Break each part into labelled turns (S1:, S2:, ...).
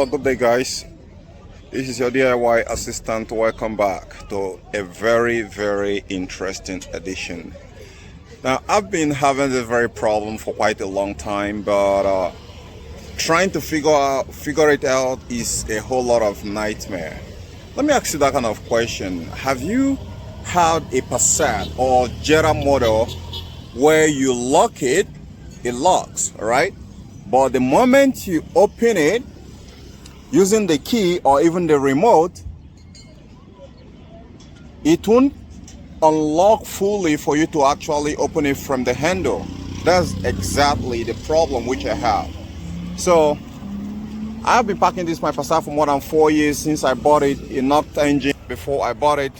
S1: Good day, guys. This is your DIY assistant. Welcome back to a very interesting edition. Now, I've been having this very problem for quite a long time, but trying to figure it out is a whole lot of nightmare. Let me ask you that kind of question. Have you had a Passat or Jetta model where you lock it, it locks, all right? But the moment you open it using the key or even the remote, it won't unlock fully for you to actually open it from the handle. That's exactly the problem which I have. So I've been packing this my Passat for more than 4 years since I bought it. It knocked engine before I bought it,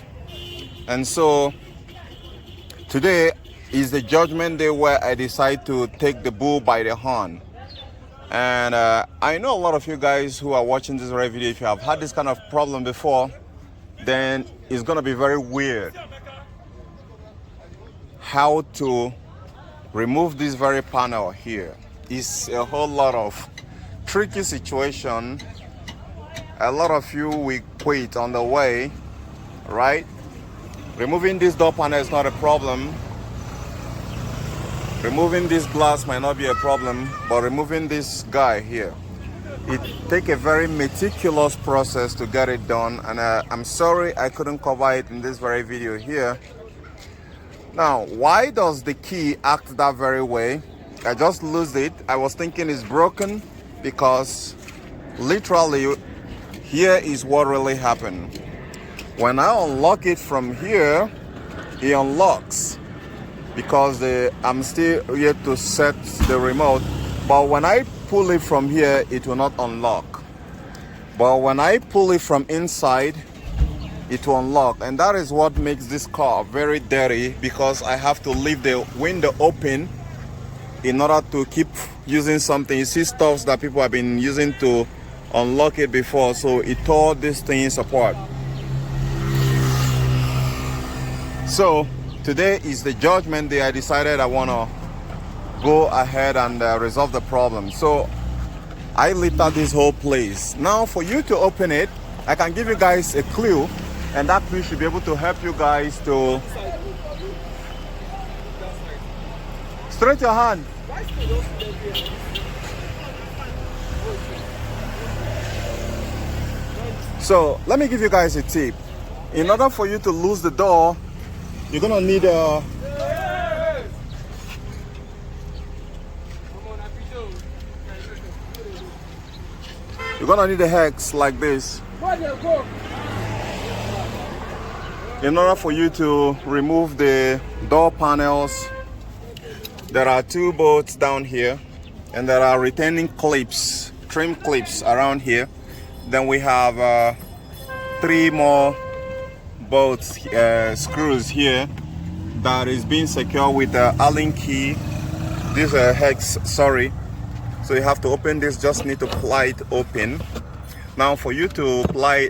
S1: and so today is the judgment day where I decide to take the bull by the horn. And I know a lot of you guys who are watching this very video, if you have had this kind of problem before, then it's gonna be very weird how to remove this very panel here. It's a whole lot of tricky situation. A lot of you will quit on the way, right? Removing this door panel is not a problem. Removing this glass might not be a problem, but removing this guy here, it takes a very meticulous process to get it done, and I'm sorry I couldn't cover it in this very video here. Now, why does the key act that very way? I just lose it. I was thinking it's broken because literally here is what really happened. When I unlock it from here, it unlocks because I'm still yet to set the remote, but when I pull it from here, it will not unlock. But when I pull it from inside, it will unlock, and that is what makes this car very dirty, because I have to leave the window open in order to keep using something. You see stuff that people have been using to unlock it before, so it tore this thing apart. So today is the judgment day. I decided I want to go ahead and resolve the problem. So I lit up this whole place. Now for you to open it, I can give you guys a clue, and that clue should be able to help you guys to straight your hand. So let me give you guys a tip. In order for you to lose the door, you're gonna need a hex like this. In order for you to remove the door panels, there are 2 bolts down here, and there are retaining clips, trim clips around here. Then we have 3 more bolts, screws here that is being secured with the Allen key. This hex, sorry. So you have to open this, just need to pry it open. Now for you to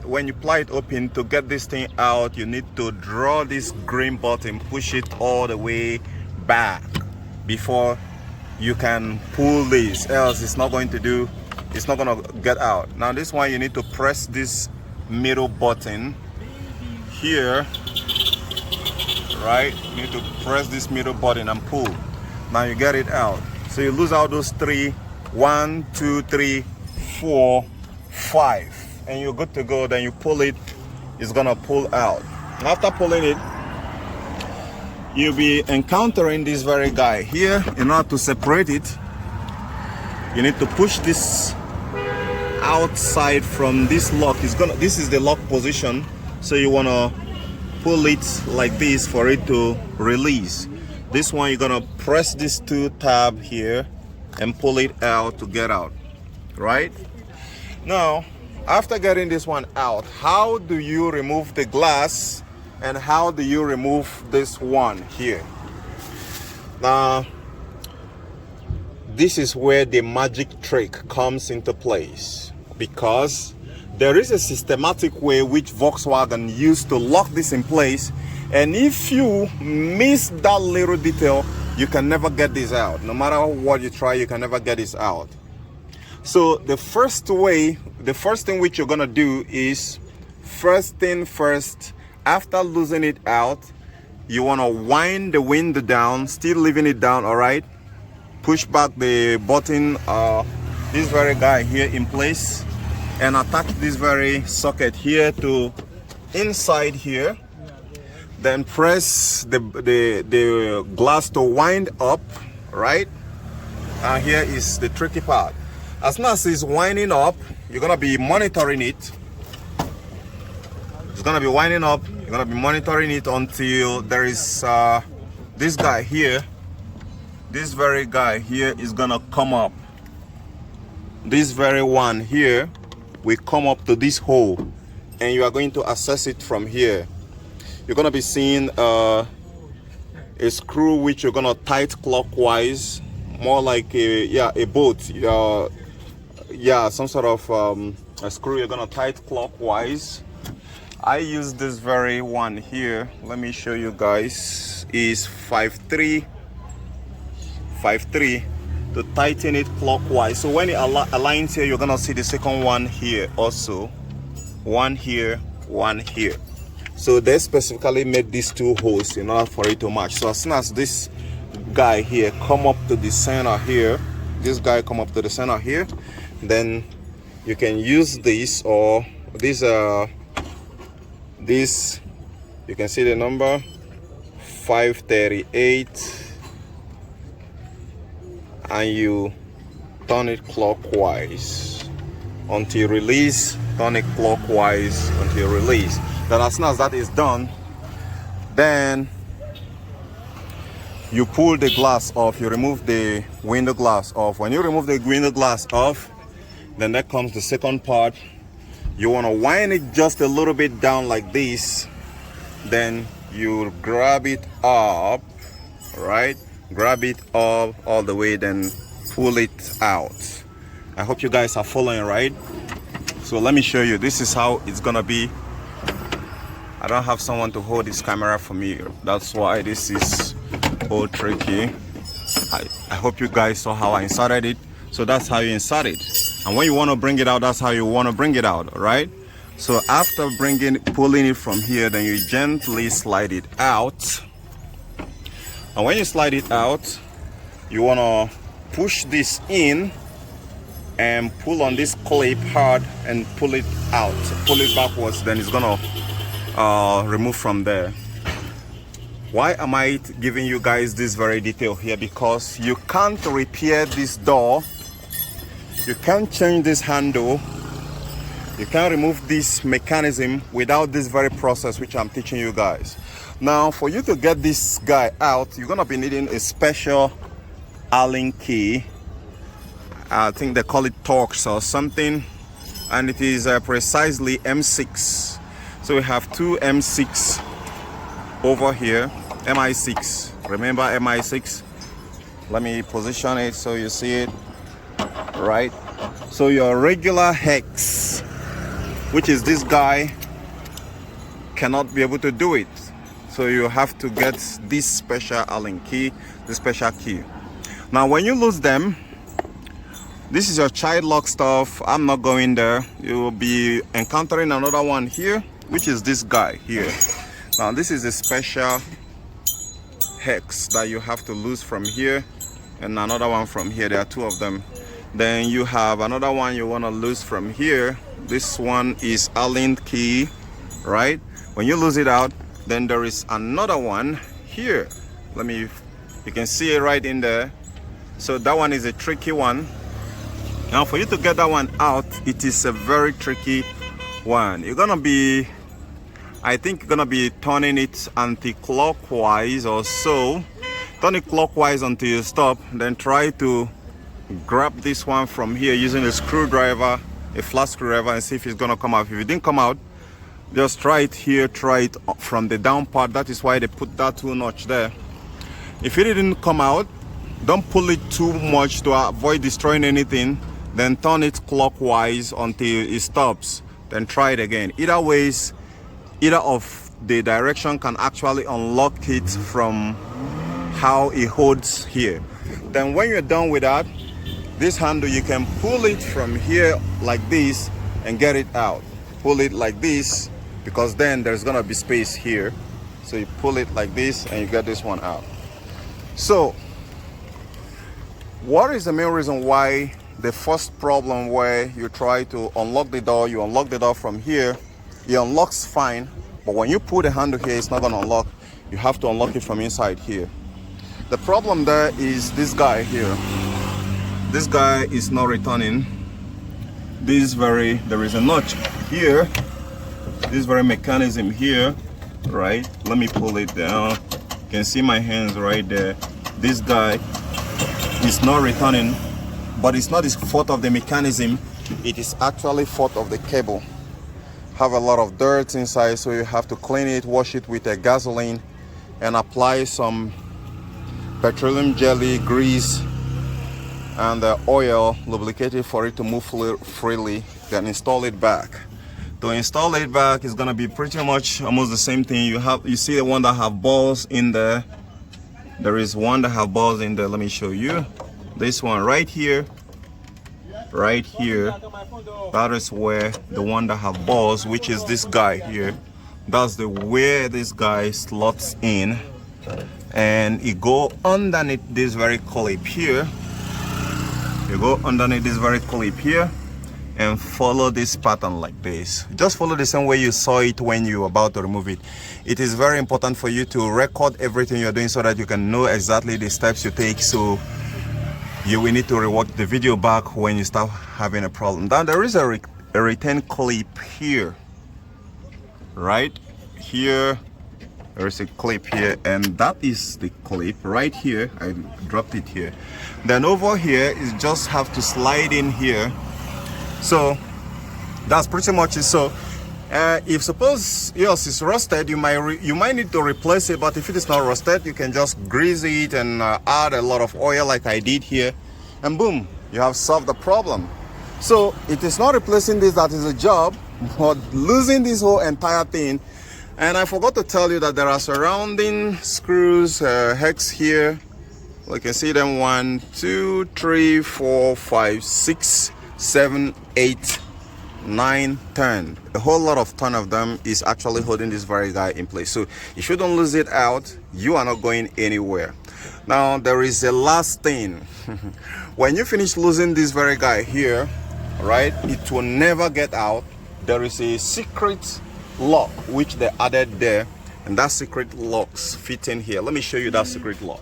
S1: when you pry it open, to get this thing out, you need to draw this green button, push it all the way back before you can pull this, else it's not going to get out. Now this one, you need to press this middle button here, right? You need to press this middle button and pull. Now you get it out. So you lose out those 3, 1, 2, 3, 4, 5, and you're good to go. Then you pull it, it's gonna pull out. After pulling it, you'll be encountering this very guy here. In order to separate it, you need to push this outside from this lock. This is the lock position, so you want to pull it like this for it to release. This one, you're gonna press this 2 tab here and pull it out to get out, right? Now after getting this one out, how do you remove the glass, and how do you remove this one here? Now this is where the magic trick comes into place, because there is a systematic way which Volkswagen used to lock this in place, and if you miss that little detail, you can never get this out. No matter what you try, you can never get this out. So the first way the first thing which you're gonna do is, first thing first, after losing it out, you want to wind the window down, still leaving it down. All right, push back the button, this very guy here in place, and attach this very socket here to inside here. Then press the glass to wind up, right? And here is the tricky part. As soon as it's winding up, you're gonna be monitoring it. It's gonna be winding up. You're gonna be monitoring it until there is this guy here. This very guy here is gonna come up. This very one here will come up to this hole, and you are going to access it from here. You're gonna be seeing a screw which you're gonna tight clockwise, more like a bolt. Some sort of a screw you're gonna tight clockwise. I use this very one here. Let me show you guys. Is 5.3 to tighten it clockwise. So when it aligns here, you're gonna see the second one here also. One here, one here. So they specifically made these two holes in order for it to match. So as soon as this guy here come up to the center here, this guy come up to the center here, then you can use this, or this you can see the number 538, and you turn it clockwise until release. Turn it clockwise until release. Then as soon as that is done, then you pull the glass off. You remove the window glass off. When you remove the window glass off, then that comes the second part. You want to wind it just a little bit down like this. Then you grab it up, right? Grab it up all the way, then pull it out. I hope you guys are following, right? So let me show you. This is how it's gonna be. I don't have someone to hold this camera for me. That's why this is all tricky. I hope you guys saw how I inserted it. So that's how you insert it. And when you want to bring it out, that's how you want to bring it out, right? So after pulling it from here, then you gently slide it out. And when you slide it out, you want to push this in and pull on this clip hard and pull it out. Pull it backwards, then it's gonna remove from there. Why am I giving you guys this very detail here? Because you can't repair this door, you can't change this handle, you can't remove this mechanism without this very process which I'm teaching you guys. Now for you to get this guy out, you're gonna be needing a special Allen key. I think they call it Torx or something, and it is precisely M6. So we have two M6 over here, MI6. Remember MI6? Let me position it so you see it, right? So your regular hex, which is this guy, cannot be able to do it. So you have to get this special Allen key, this special key. Now when you lose them, this is your child lock stuff. I'm not going there. You will be encountering another one here, which is this guy here. Now this is a special hex that you have to lose from here, and another one from here. There are two of them. Then you have another one you want to lose from here. This one is Allen key, right? When you lose it out, then there is another one here. You can see it right in there. So that one is a tricky one. Now for you to get that one out, it is a very tricky one. You're gonna be, I think you're gonna be turning it anti-clockwise or so. Turn it clockwise until you stop, then try to grab this one from here using a screwdriver, a flat screwdriver, and see if it's gonna come out. If it didn't come out, just try it here, try it from the down part. That is why they put that 2-notch there. If it didn't come out, don't pull it too much to avoid destroying anything. Then turn it clockwise until it stops. Then try it again. Either ways, either of the direction can actually unlock it from how it holds here. Then when you're done with that, this handle, you can pull it from here like this and get it out. Pull it like this, because then there's gonna be space here. So you pull it like this and you get this one out. So what is the main reason why the first problem where you try to unlock the door, you unlock the door from here, it unlocks fine, but when you put the handle here, it's not gonna unlock. You have to unlock it from inside here. The problem there is this guy here. This guy is not returning. There is a notch here. This very mechanism here, right? Let me pull it down. You can see my hands right there. This guy is not returning, but it's not the fault of the mechanism. It is actually fault of the cable. Have a lot of dirt inside, so you have to clean it, wash it with a gasoline, and apply some petroleum jelly, grease, and the oil, lubricate it for it to move freely. Then install it back. To install it back is gonna be pretty much almost the same thing. You see the one that have balls in there. There is one that have balls in there. Let me show you. This one right here. Right here. That is where the one that have balls, which is this guy here. That's the where this guy slots in. And you go underneath this very clip here. You go underneath this very clip here and follow this pattern like this. Just follow the same way you saw it when you were about to remove it. It is very important for you to record everything you're doing so that you can know exactly the steps you take, so you will need to rewatch the video back when you start having a problem. Now there is a return clip here, right here. There is a clip here, and that is the clip right here. I dropped it here. Then over here is just have to slide in here. So that's pretty much it. So if suppose yours is rusted, you might need to replace it. But if it is not rusted, you can just grease it and add a lot of oil like I did here, and boom, you have solved the problem. So it is not replacing this that is a job, but losing this whole entire thing. And I forgot to tell you that there are surrounding screws, hex here. You can see them 1, 2, 3, 4, 5, 6, 7, 8, 9, 10. A whole lot of ton of them is actually holding this very guy in place. So if you don't lose it out, you are not going anywhere. Now there is a last thing. When you finish losing this very guy here, right, it will never get out. There is a secret lock which they added there, and that secret locks fit in here. Let me show you that secret lock.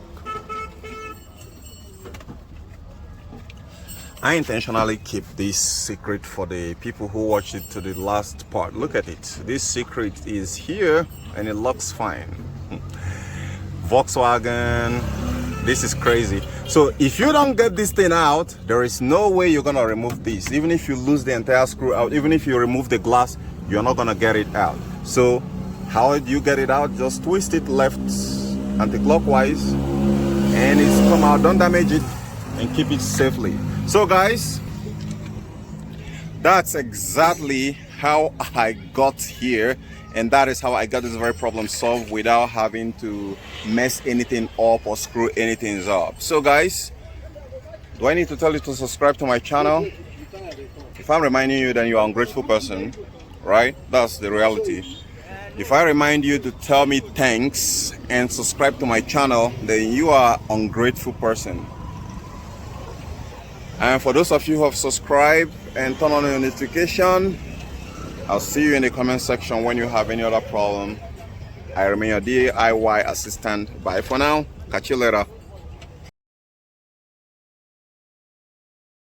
S1: I intentionally keep this secret for the people who watch it to the last part. Look at it. This secret is here and it looks fine. Volkswagen, this is crazy. So if you don't get this thing out, there is no way you're gonna remove this. Even if you lose the entire screw out, even if you remove the glass, you're not gonna get it out. So how do you get it out? Just twist it left anti-clockwise and it's come out. Don't damage it and keep it safely. So guys, that's exactly how I got here, and that is how I got this very problem solved without having to mess anything up or screw anything up. So guys, do I need to tell you to subscribe to my channel? If I'm reminding you, then you're an ungrateful person, right? That's the reality. If I remind you to tell me thanks and subscribe to my channel, then you are an ungrateful person. And for those of you who have subscribed and turned on the notification, I'll see you in the comment section when you have any other problem. I remain your DIY assistant. Bye for now. Catch you later.